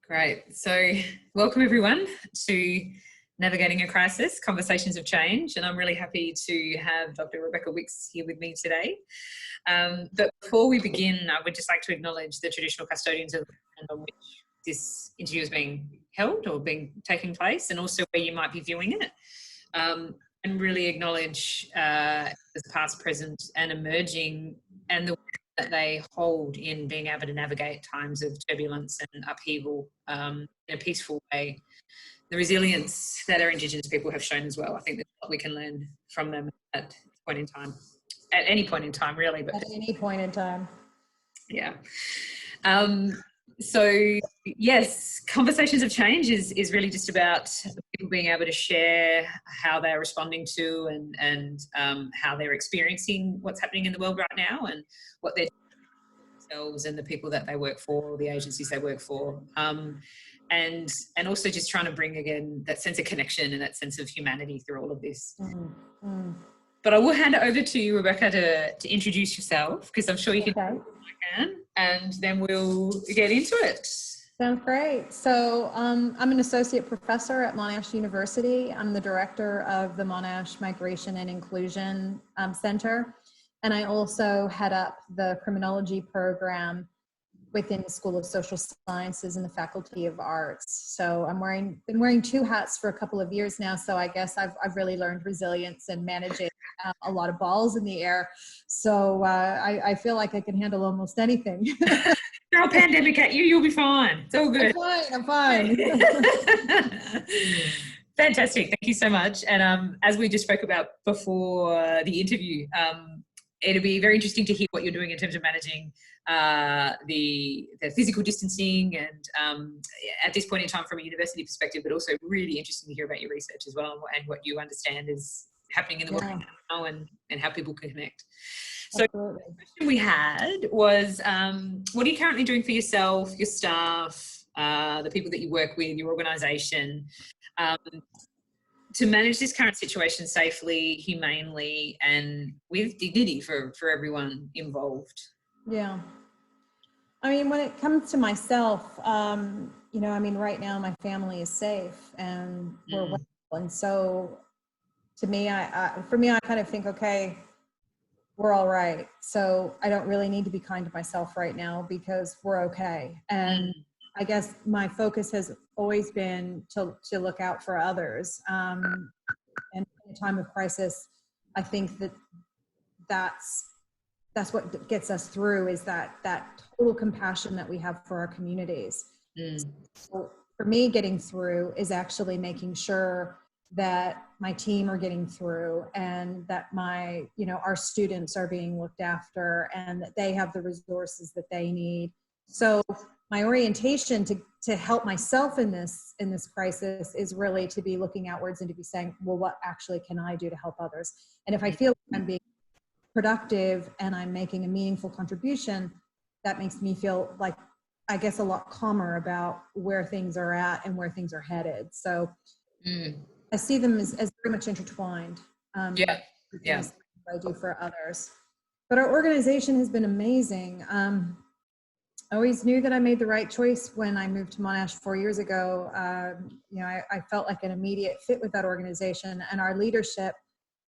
Great. So welcome everyone to Navigating a Crisis, Conversations of Change. And I'm really happy to have Dr. Rebecca Wickes here with me today. But before we begin, I would just like to acknowledge the traditional custodians of the land on which this interview is being held or taking place, and also where you might be viewing it. And really acknowledge the past, present and emerging, and the that they hold in being able to navigate times of turbulence and upheaval in a peaceful way. The resilience that our Indigenous people have shown as well. I think there's a lot we can learn from them at point in time, at any point in time, really. But at any point in time. Yeah. So yes, Conversations of Change is really just about people being able to share how they're responding to and how they're experiencing what's happening in the world right now, and what they're doing themselves and the people that they work for, or the agencies they work for, and also just trying to bring again that sense of connection and that sense of humanity through all of this. Mm-hmm. But I will hand it over to you, Rebecca, to introduce yourself, because I'm sure you can, and then we'll get into it. Sounds great. So I'm an associate professor at Monash University. I'm the director of the Monash Migration and Inclusion Center. And I also head up the Criminology program within the School of Social Sciences and the Faculty of Arts. So been wearing two hats for a couple of years now. So I guess I've really learned resilience and managing a lot of balls in the air. So I feel like I can handle almost anything. Throw a pandemic at you, you'll be fine. It's all good. I'm fine. Fantastic. Thank you so much. And as we just spoke about before the interview, it'll be very interesting to hear what you're doing in terms of managing the physical distancing and at this point in time from a university perspective, but also really interesting to hear about your research as well and what you understand is happening in the world now and how people can connect. So Absolutely. the question we had was, what are you currently doing for yourself, your staff, the people that you work with, your organisation, to manage this current situation safely, humanely, and with dignity for everyone involved? Yeah. I mean, when it comes to myself, right now my family is safe and we're well. And so to me, I kind of think, okay, we're all right. So I don't really need to be kind to myself right now because we're okay. And I guess my focus has always been to look out for others. And in a time of crisis, I think that's what gets us through, is that total compassion that we have for our communities. So for me, getting through is actually making sure that my team are getting through and that our students are being looked after and that they have the resources that they need. So my orientation to help myself in this crisis is really to be looking outwards and to be saying, well, what actually can I do to help others? And if I feel like I'm being productive and I'm making a meaningful contribution, that makes me feel like, I guess, a lot calmer about where things are at and where things are headed. So I see them as very much intertwined. I do for others. But our organization has been amazing. I always knew that I made the right choice when I moved to Monash 4 years ago. I felt like an immediate fit with that organization and our leadership,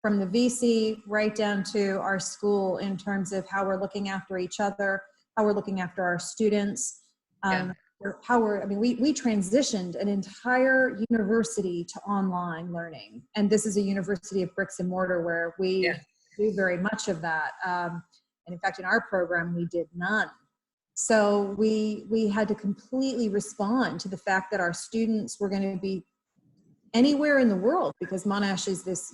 from the VC right down to our school, in terms of how we're looking after each other, how we're looking after our students, we transitioned an entire university to online learning. And this is a university of bricks and mortar where we do very much of that. And in fact, in our program, we did none. So we had to completely respond to the fact that our students were going to be anywhere in the world, because Monash is this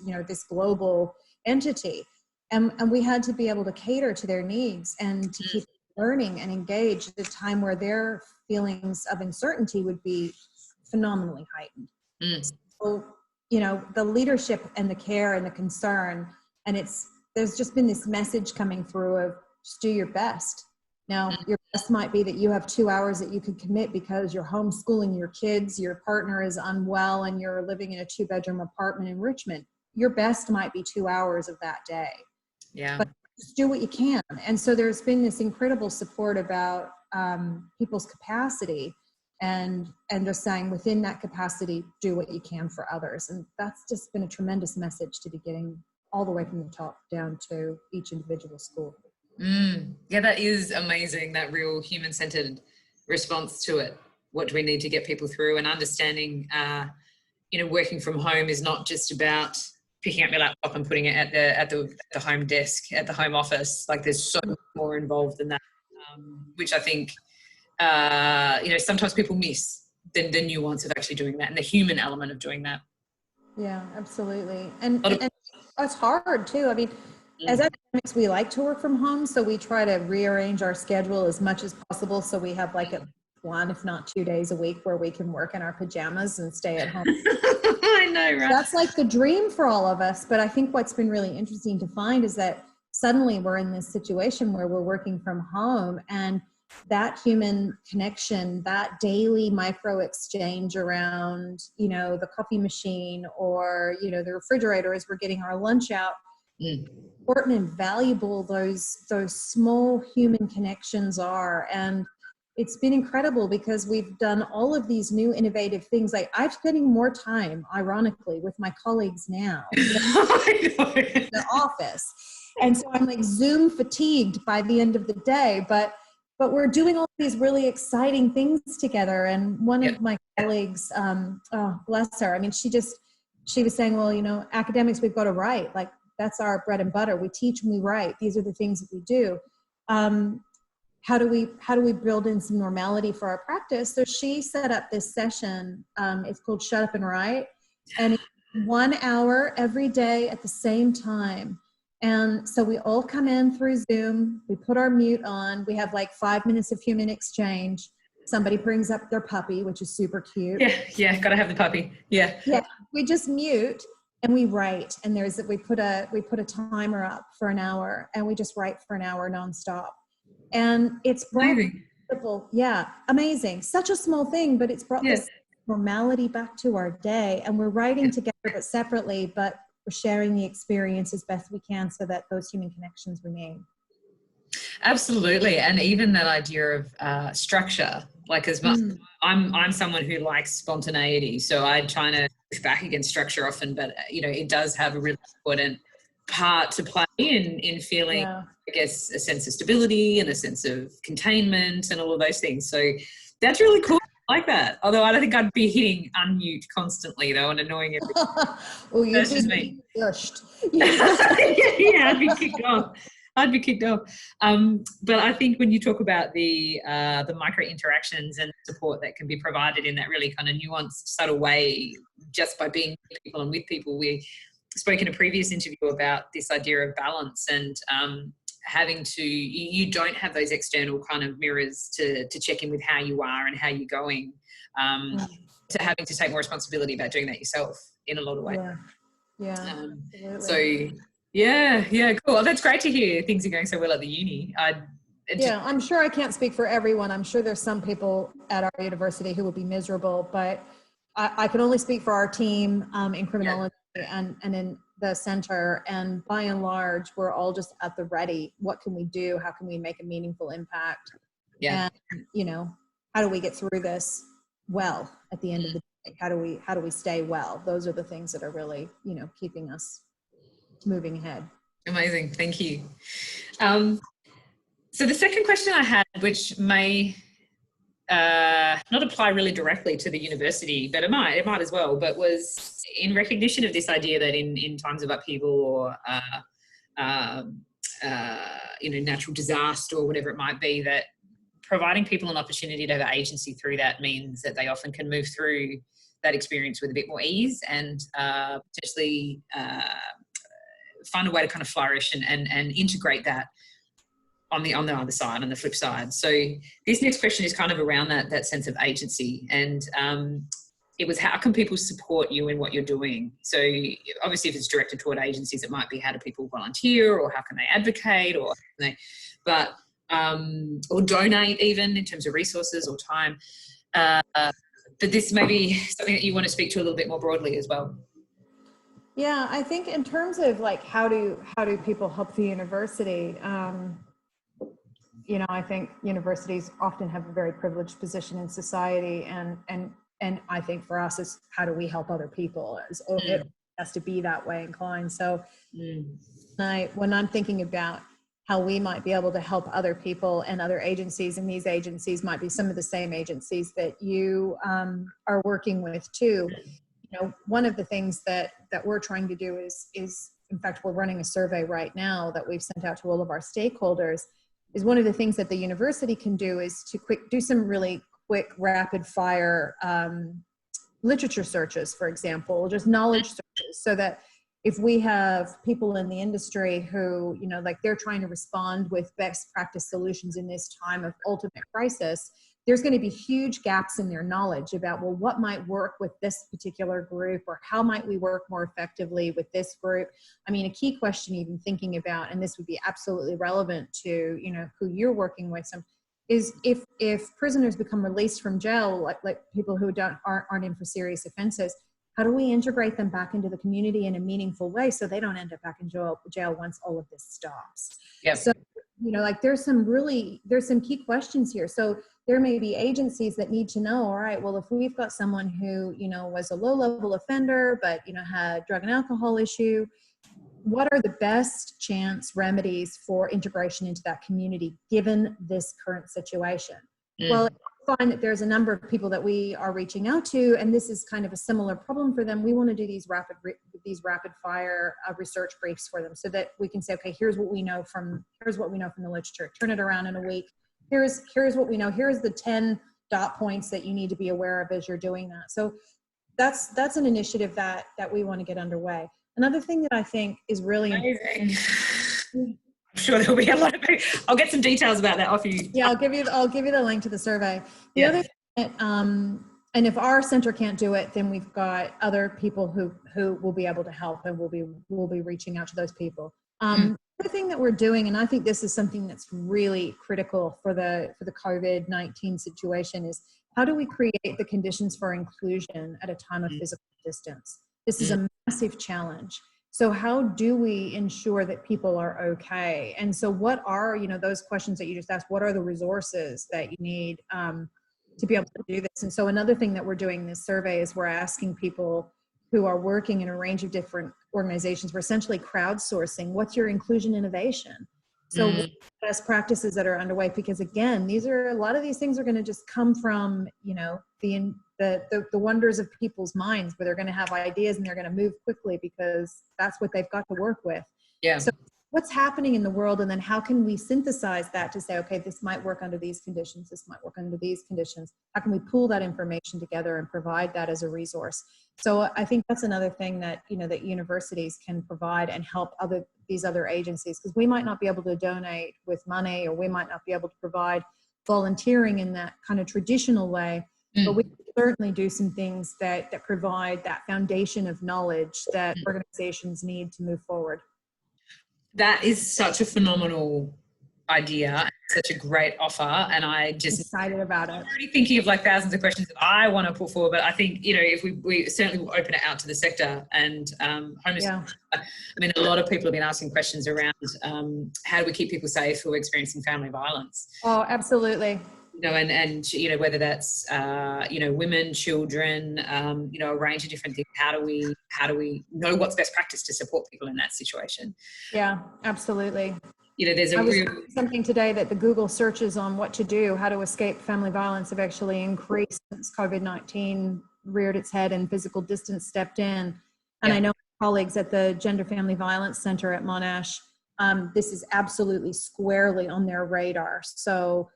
global entity. And we had to be able to cater to their needs and to keep learning and engaged at a time where their feelings of uncertainty would be phenomenally heightened. So, the leadership and the care and the concern, and there's just been this message coming through of just do your best. Now, your best might be that you have 2 hours that you could commit because you're homeschooling your kids, your partner is unwell, and you're living in a 2-bedroom apartment in Richmond. Your best might be 2 hours of that day. Yeah. But just do what you can. And so there's been this incredible support about people's capacity and just saying within that capacity, do what you can for others. And that's just been a tremendous message to be getting all the way from the top down to each individual school. Yeah, that is amazing, that real human-centered response to it. What do we need to get people through, and understanding, working from home is not just about picking up your laptop and putting it at the home desk, at the home office. Like, there's so much more involved than that, which I think, sometimes people miss the nuance of actually doing that and the human element of doing that. Yeah, absolutely. And it's hard too. I mean, as academics, we like to work from home, so we try to rearrange our schedule as much as possible. So we have like 1, if not 2 days a week where we can work in our pajamas and stay at home. I know, right? That's like the dream for all of us. But I think what's been really interesting to find is that suddenly we're in this situation where we're working from home, and that human connection, that daily micro exchange around, the coffee machine or, the refrigerator as we're getting our lunch out, important and valuable those small human connections are. And it's been incredible because we've done all of these new innovative things. Like, I'm spending more time, ironically, with my colleagues now in the office. And so I'm like Zoom fatigued by the end of the day, but we're doing all these really exciting things together. And one of my colleagues, bless her, I mean, she was saying, well, academics, we've got to write. Like, that's our bread and butter. We teach and we write. These are the things that we do. How do we build in some normality for our practice? So she set up this session. It's called Shut Up and Write. And it's 1 hour every day at the same time. And so we all come in through Zoom, we put our mute on, we have like 5 minutes of human exchange. Somebody brings up their puppy, which is super cute. Yeah, gotta have the puppy. Yeah. We just mute and we write. And we put a timer up for an hour, and we just write for an hour nonstop. And it's amazing. Amazing. Such a small thing, but it's brought this normality back to our day. And we're writing together but separately, but we're sharing the experience as best we can so that those human connections remain. Absolutely. And even that idea of structure, like, as much, I'm someone who likes spontaneity, so I try to push back against structure often, but it does have a really important part to play in feeling, I guess, a sense of stability and a sense of containment and all of those things. So that's really cool. I like that. Although I don't think I'd be hitting unmute constantly though and annoying everyone. Oh, that's just me. Pushed. I'd be kicked off. But I think when you talk about the micro interactions and support that can be provided in that really kind of nuanced, subtle way, just by being with people and with people, we spoke in a previous interview about this idea of balance and you don't have those external kind of mirrors to check in with how you are and how you're going, to having to take more responsibility about doing that yourself in a lot of ways. Cool. Well, that's great to hear things are going so well at the uni. I'm sure I can't speak for everyone. I'm sure there's some people at our university who will be miserable, but I can only speak for our team in criminology and in the center, and by and large we're all just at the ready. What can we do? How can we make a meaningful impact? And how do we get through this well at the end of the day? How do we stay well? Those are the things that are really keeping us moving ahead. Amazing. Thank you. So the second question I had, which may not apply really directly to the university, but it might as well, but was in recognition of this idea that in times of upheaval or natural disaster or whatever it might be, that providing people an opportunity to have agency through that means that they often can move through that experience with a bit more ease and potentially find a way to kind of flourish and integrate that on the other side, on the flip side. So this next question is kind of around that sense of agency, and it was, how can people support you in what you're doing? So obviously if it's directed toward agencies, it might be, how do people volunteer, or how can they advocate, or or donate even in terms of resources or time. But this may be something that you want to speak to a little bit more broadly as well. Yeah, I think in terms of like how do people help the university? you know, I think universities often have a very privileged position in society, and I think for us is how do we help other people? It has to be that way inclined. So when I'm thinking about how we might be able to help other people and other agencies, and these agencies might be some of the same agencies that you are working with too. You know, one of the things that we're trying to do is in fact, we're running a survey right now that we've sent out to all of our stakeholders. Is one of the things that the university can do is to do some really quick, rapid fire literature searches, for example, just knowledge searches, so that if we have people in the industry who, you know, like they're trying to respond with best practice solutions in this time of ultimate crisis, there's going to be huge gaps in their knowledge about, well, what might work with this particular group, or how might we work more effectively with this group? I mean, a key question even thinking about, and this would be absolutely relevant to, you know, who you're working with, is if prisoners become released from jail, like people who aren't in for serious offenses, how do we integrate them back into the community in a meaningful way so they don't end up back in jail once all of this stops? Yep. So, you know, like there's some key questions here. So there may be agencies that need to know, all right, well, if we've got someone who, you know, was a low-level offender, but, you know, had drug and alcohol issue, what are the best chance remedies for integration into that community given this current situation? Well, I find that there's a number of people that we are reaching out to, and this is kind of a similar problem for them. We want to do these rapid fire research briefs for them, so that we can say, okay, here's what we know from the literature. Turn it around in a week. Here's what we know. Here's the 10 dot points that you need to be aware of as you're doing that. So that's an initiative that we want to get underway. Another thing that I think is really amazing. I'm sure there'll be a lot of. I'll get some details about that off you. Yeah, I'll give you the link to the survey. The other thing that, and if our center can't do it, then we've got other people who will be able to help, and we'll be reaching out to those people. The thing that we're doing, and I think this is something that's really critical for the COVID-19 situation, is how do we create the conditions for inclusion at a time of physical distance? This is a massive challenge. So how do we ensure that people are okay? And so what are, you know, those questions that you just asked, what are the resources that you need to be able to do this? And so another thing that we're doing in this survey is we're asking people who are working in a range of different organizations, we're essentially crowdsourcing, what's your inclusion innovation? So what are the best practices that are underway? Because again, a lot of these things are going to just come from, you know, the wonders of people's minds, where they're going to have ideas and they're going to move quickly because that's what they've got to work with. Yeah. So what's happening in the world, and then how can we synthesize that to say, okay, this might work under these conditions, this might work under these conditions. How can we pull that information together and provide that as a resource? So I think that's another thing that, you know, that universities can provide and help these other agencies, because we might not be able to donate with money, or we might not be able to provide volunteering in that kind of traditional way, but we can certainly do some things that provide that foundation of knowledge that organizations need to move forward. That is such a phenomenal idea, such a great offer, and I just excited about it. I'm already thinking of like thousands of questions that I want to put forward, but I think, you know, if we certainly will open it out to the sector and homelessness. I mean, a lot of people have been asking questions around how do we keep people safe who are experiencing family violence? Oh, absolutely. You know, and you know, whether that's you know, women, children, you know, a range of different things. How do we know what's best practice to support people in that situation? Yeah, absolutely. You know, there's something today that the Google searches on what to do, how to escape family violence, have actually increased since COVID-19 reared its head and physical distance stepped in. And I know colleagues at the Gender Family Violence Center at Monash, this is absolutely squarely on their radar. So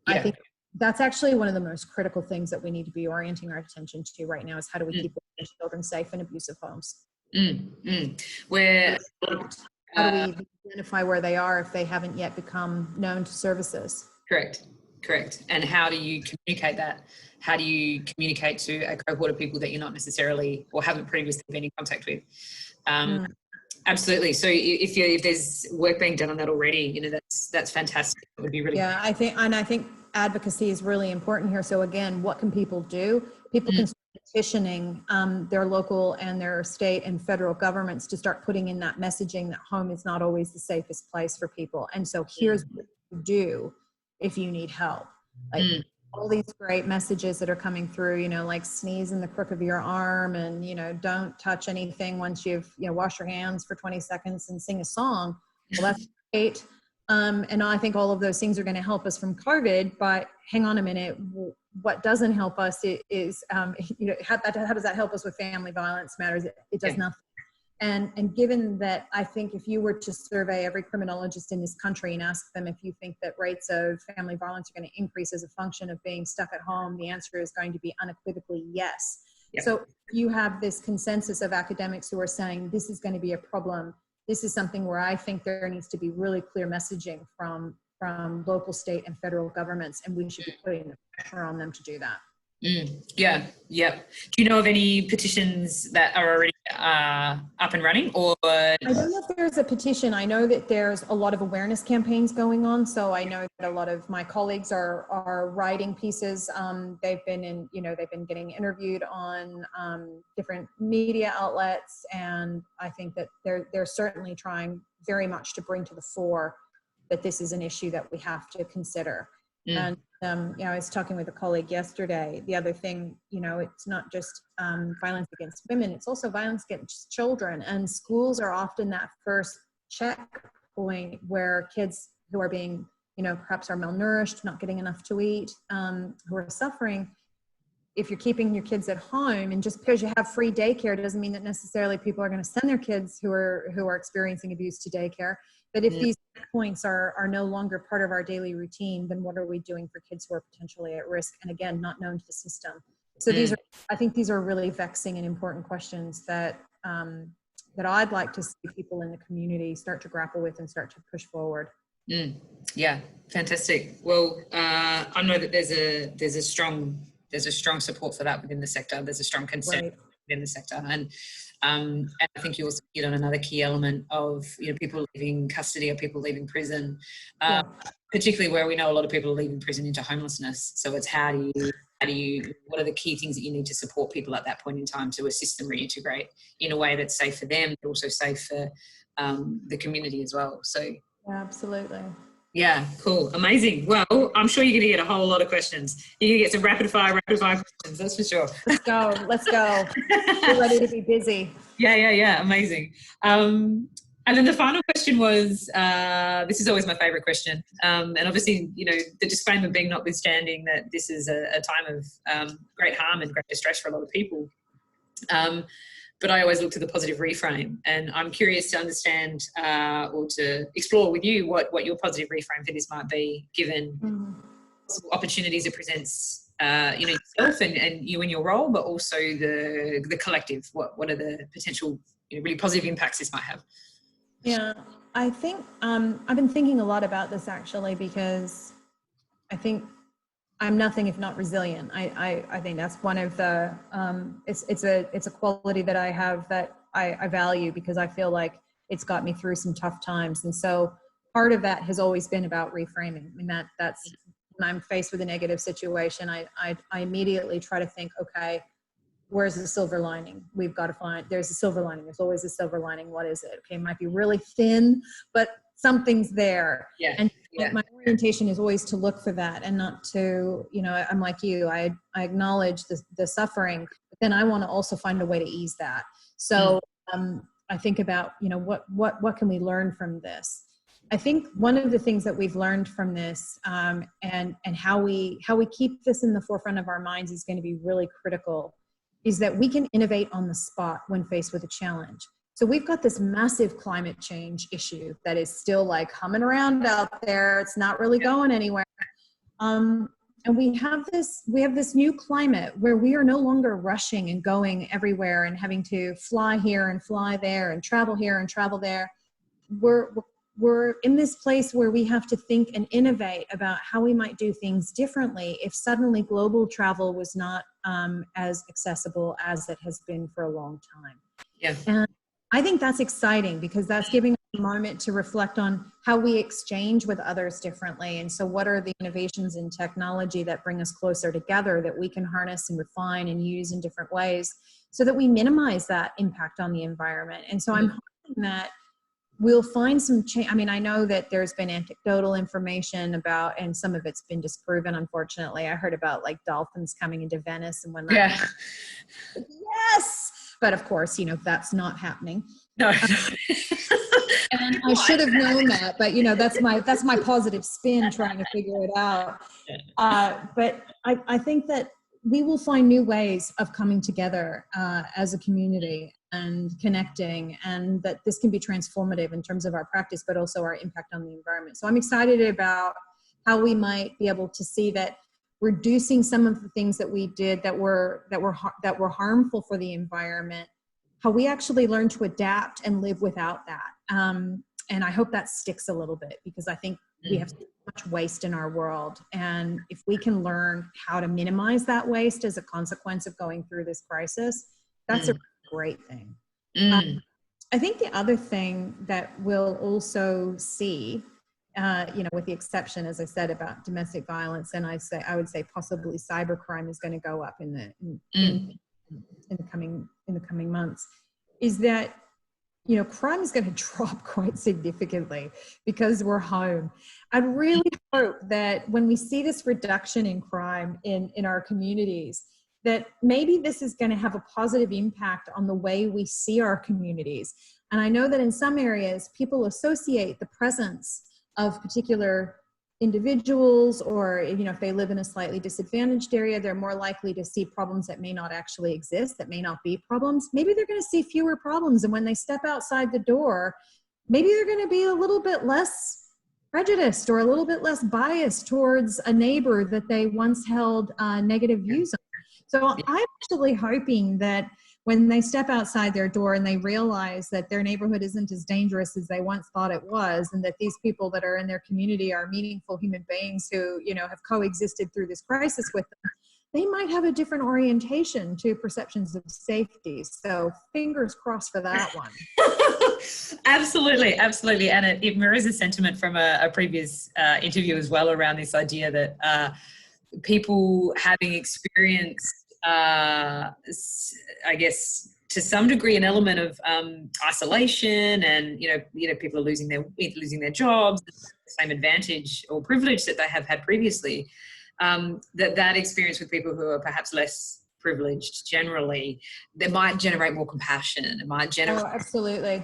I think that's actually one of the most critical things that we need to be orienting our attention to right now, is how do we keep children safe in abusive homes? Where how do we identify where they are if they haven't yet become known to services? Correct. And how do you communicate that? How do you communicate to a cohort of people that you're not necessarily or haven't previously been in contact with? Absolutely. So if there's work being done on that already, you know, that's fantastic. It would be really great. I think advocacy is really important here. So again, what can people do? People can start petitioning their local and their state and federal governments to start putting in that messaging that home is not always the safest place for people. And so here's what do if you need help. Like all these great messages that are coming through, you know, like sneeze in the crook of your arm, and, you know, don't touch anything once you've, you know, wash your hands for 20 seconds and sing a song. Well, that's great. And I think all of those things are going to help us from COVID, but hang on a minute. What doesn't help us is you know, how does that help us with family violence matters? It does nothing. And given that, I think if you were to survey every criminologist in this country and ask them if you think that rates of family violence are going to increase as a function of being stuck at home, the answer is going to be unequivocally yes. Yep. So you have this consensus of academics who are saying this is going to be a problem. This is something where I think there needs to be really clear messaging from local, state, and federal governments, and we should be putting the pressure on them to do that. Yeah. Do you know of any petitions that are already up and running? Or I don't know if there's a petition. I know that there's a lot of awareness campaigns going on. So I know that a lot of my colleagues are writing pieces. They've been getting interviewed on different media outlets, and I think that they're certainly trying very much to bring to the fore that this is an issue that we have to consider. And you know, I was talking with a colleague yesterday. The other thing, you know, it's not just violence against women, it's also violence against children. And schools are often that first checkpoint where kids who are being, you know, perhaps are malnourished, not getting enough to eat, who are suffering. If you're keeping your kids at home, and just because you have free daycare doesn't mean that necessarily people are going to send their kids who are experiencing abuse to daycare. But if these points are no longer part of our daily routine, then what are we doing for kids who are potentially at risk and, again, not known to the system? So I think these are really vexing and important questions that I'd like to see people in the community start to grapple with and start to push forward. Yeah, fantastic. Well, I know that there's a strong support for that within the sector. There's a strong concern within the sector, and I think you also hit on another key element of, you know, people leaving custody or people leaving prison, particularly where we know a lot of people are leaving prison into homelessness. So it's how do you what are the key things that you need to support people at that point in time to assist them reintegrate in a way that's safe for them, but also safe for the community as well. So yeah, absolutely. Yeah, cool. Amazing. Well, I'm sure you're going to get a whole lot of questions. You're going to get some rapid fire questions, that's for sure. Let's go. We're ready to be busy. Yeah. Amazing. And then the final question was, this is always my favorite question. And obviously, you know, the disclaimer being notwithstanding that this is a time of great harm and great distress for a lot of people. But I always look to the positive reframe, and I'm curious to understand or to explore with you what your positive reframe for this might be, given opportunities it presents, you know, yourself and you in your role, but also the collective. What are the potential, you know, really positive impacts this might have? Yeah, I think I've been thinking a lot about this actually, because I think I'm nothing if not resilient. I think that's one of the it's a quality that I have that I value, because I feel like it's got me through some tough times. And so part of that has always been about reframing. I mean, that's when I'm faced with a negative situation, I immediately try to think, okay, where's the silver lining? We've got to find, there's a silver lining. There's always a silver lining. What is it? Okay, it might be really thin, but something's there. My orientation is always to look for that, and not to, you know, I'm like you, I acknowledge the suffering, but then I want to also find a way to ease that. So I think about, you know, what can we learn from this? I think one of the things that we've learned from this, and how we keep this in the forefront of our minds is going to be really critical, is that we can innovate on the spot when faced with a challenge. So we've got this massive climate change issue that is still like humming around out there. It's not really going anywhere. And we have this new climate where we are no longer rushing and going everywhere and having to fly here and fly there and travel here and travel there. We're in this place where we have to think and innovate about how we might do things differently if suddenly global travel was not as accessible as it has been for a long time. Yeah. And I think that's exciting, because that's giving us a moment to reflect on how we exchange with others differently. And so what are the innovations in technology that bring us closer together that we can harness and refine and use in different ways so that we minimize that impact on the environment? And so I'm hoping that we'll find some change. I mean, I know that there's been anecdotal information about, and some of it's been disproven, unfortunately. I heard about like dolphins coming into Venice and when that, Yeah. yes, but of course, you know, that's not happening. No. And I should have known that, but you know, that's my positive spin trying to figure it out. But I think that we will find new ways of coming together as a community and connecting, and that this can be transformative in terms of our practice, but also our impact on the environment. So I'm excited about how we might be able to see that reducing some of the things that we did that were harmful for the environment, how we actually learn to adapt and live without that. And I hope that sticks a little bit, because I think we have so much waste in our world. And if we can learn how to minimize that waste as a consequence of going through this crisis, that's a great thing. I think the other thing that we'll also see, you know, with the exception, as I said, about domestic violence, and I would say possibly cybercrime is going to go up in the coming months, is that, you know, crime is going to drop quite significantly because we're home. I'd really hope that when we see this reduction in crime in our communities, that maybe this is going to have a positive impact on the way we see our communities. And I know that in some areas, people associate the presence of particular individuals, or, you know, if they live in a slightly disadvantaged area, they're more likely to see problems that may not actually exist, that may not be problems. Maybe they're going to see fewer problems. And when they step outside the door, maybe they're going to be a little bit less prejudiced or a little bit less biased towards a neighbor that they once held negative views on. So I'm actually hoping that when they step outside their door and they realize that their neighborhood isn't as dangerous as they once thought it was, and that these people that are in their community are meaningful human beings who, you know, have coexisted through this crisis with them, they might have a different orientation to perceptions of safety. So fingers crossed for that one. Absolutely. And it mirrors a sentiment from a previous interview as well, around this idea that people having experienced, I guess, to some degree, an element of isolation, and you know, people are losing their jobs, the same advantage or privilege that they have had previously. That experience with people who are perhaps less privileged generally, that might generate more compassion. It might generate. Oh, absolutely.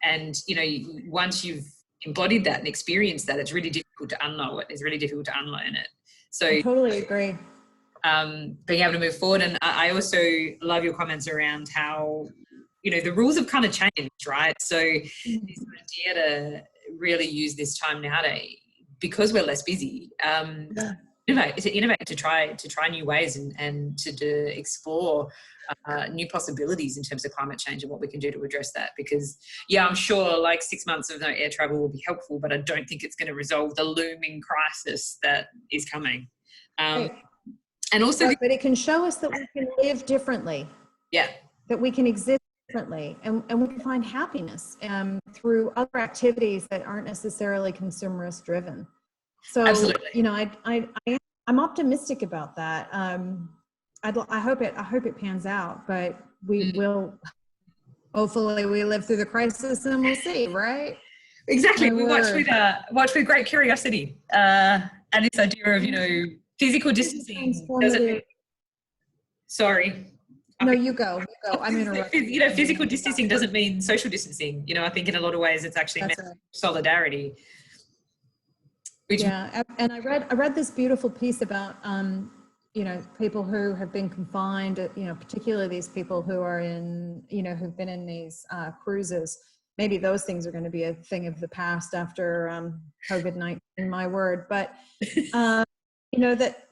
And you know, once you've embodied that and experienced that, it's really difficult to unknow it. It's really difficult to unlearn it. So I totally agree. Being able to move forward. And I also love your comments around how, you know, the rules have kind of changed, right? So this idea to really use this time now because we're less busy, innovate, to try new ways and to explore new possibilities in terms of climate change and what we can do to address that. Because I'm sure like 6 months of no air travel will be helpful, but I don't think it's going to resolve the looming crisis that is coming. And also, but it can show us that we can live differently. Yeah. That we can exist differently, and we can find happiness through other activities that aren't necessarily consumerist driven. So, absolutely. You know, I'm optimistic about that. I hope it pans out, but we will. Hopefully, we live through the crisis, and we'll see, right? Exactly. We watch with great curiosity, and this idea of, you know, physical distancing doesn't. Sorry. No, you go. I'm interrupting. You know, physical distancing doesn't mean social distancing. You know, I think in a lot of ways it's actually meant solidarity. And I read this beautiful piece about you know, people who have been confined. You know, particularly these people who are in, you know, who've been in these cruises. Maybe those things are going to be a thing of the past after COVID-19. My word, but. You know, that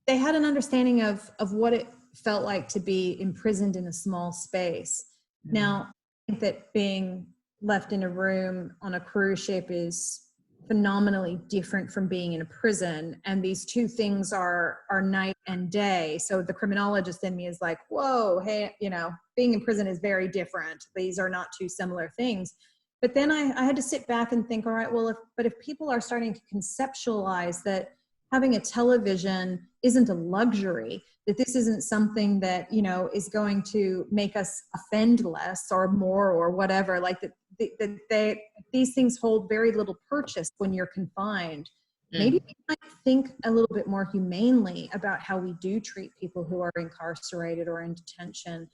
they had an understanding of what it felt like to be imprisoned in a small space. Now, I think that being left in a room on a cruise ship is phenomenally different from being in a prison, and these two things are night and day. So the criminologist in me is like, whoa, hey, you know, being in prison is very different. These are not two similar things. But then I had to sit back and think, all right, well, if people are starting to conceptualize that having a television isn't a luxury, that this isn't something that, you know, is going to make us offend less or more or whatever, like these things hold very little purchase when you're confined. Maybe we might think a little bit more humanely about how we do treat people who are incarcerated or in detention.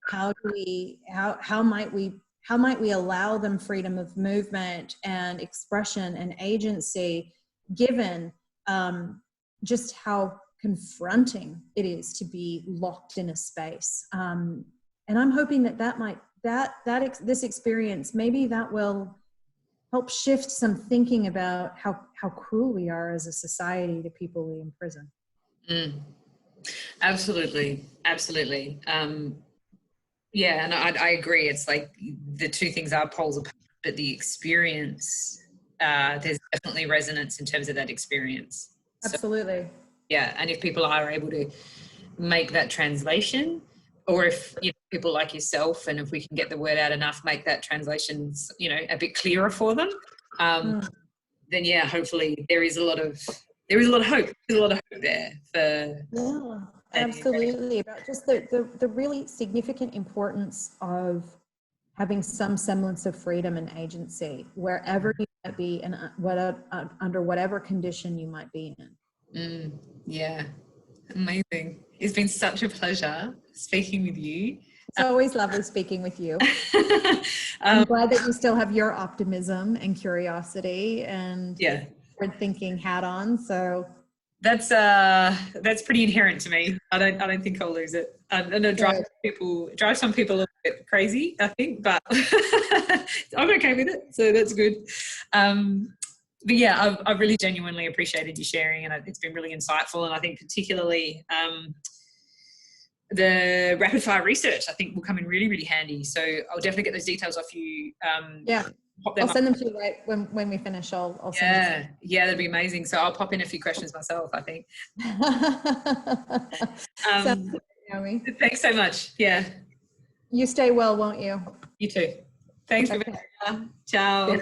How might we allow them freedom of movement and expression and agency, given just how confronting it is to be locked in a space. And I'm hoping this experience, maybe that will help shift some thinking about how cruel we are as a society to people we imprison. Absolutely. Yeah, and I agree. It's like the two things are poles apart, but the experience, there's definitely resonance in terms of that experience. Absolutely. So, yeah, and if people are able to make that translation, or if people like yourself, and if we can get the word out enough, make that translation a bit clearer for them, then yeah, hopefully there is a lot of hope. There's a lot of hope there for. Yeah, absolutely. About just the really significant importance of having some semblance of freedom and agency wherever you might be and under whatever condition you might be in. Yeah, amazing. It's been such a pleasure speaking with you. It's always lovely speaking with you. I'm glad that you still have your optimism and curiosity and forward thinking hat on. So that's pretty inherent to me. I don't think I'll lose it. I know it drives some people a little bit crazy, I think, but I'm okay with it. So that's good. But yeah, I've really genuinely appreciated you sharing, and it's been really insightful. And I think particularly the rapid fire research, I think, will come in really, really handy. So I'll definitely get those details off you. I'll send them to you right when we finish. I'll send them. Yeah, that'd be amazing. So I'll pop in a few questions myself, I think. Thanks so much. Yeah. You stay well, won't you? You too. Thanks, Rebecca. Ciao.